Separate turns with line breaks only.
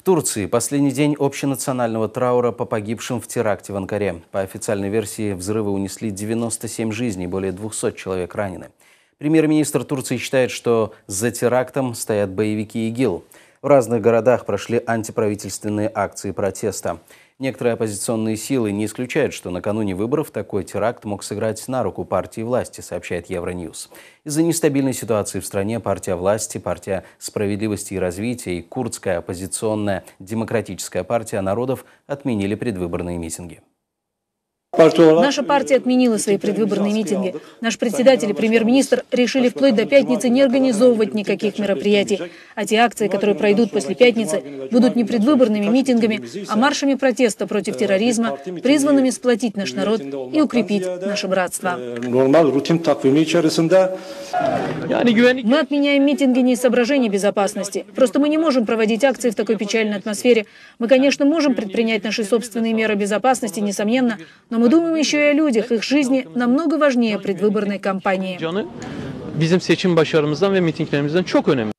Турции последний день общенационального траура по погибшим в теракте в Анкаре. По официальной версии, взрывы унесли 97 жизней, более 200 человек ранены. Премьер-министр Турции считает, что за терактом стоят боевики ИГИЛ. В разных городах прошли антиправительственные акции протеста. Некоторые оппозиционные силы не исключают, что накануне выборов такой теракт мог сыграть на руку партии власти, сообщает Евроньюз. Из-за нестабильной ситуации в стране партия власти, партия справедливости и развития и курдская оппозиционная демократическая партия народов отменили предвыборные митинги.
Наша партия отменила свои предвыборные митинги. Наш председатель и премьер-министр решили вплоть до пятницы не организовывать никаких мероприятий. А те акции, которые пройдут после пятницы, будут не предвыборными митингами, а маршами протеста против терроризма, призванными сплотить наш народ и укрепить наше братство. Мы отменяем митинги не из соображений безопасности. Просто мы не можем проводить акции в такой печальной атмосфере. Мы, конечно, можем предпринять наши собственные меры безопасности, несомненно, но мы думаем еще и о людях. Их жизни намного важнее предвыборной кампании.
Bizim seçim başarımızdan ve mitinglerimizden çok önemli.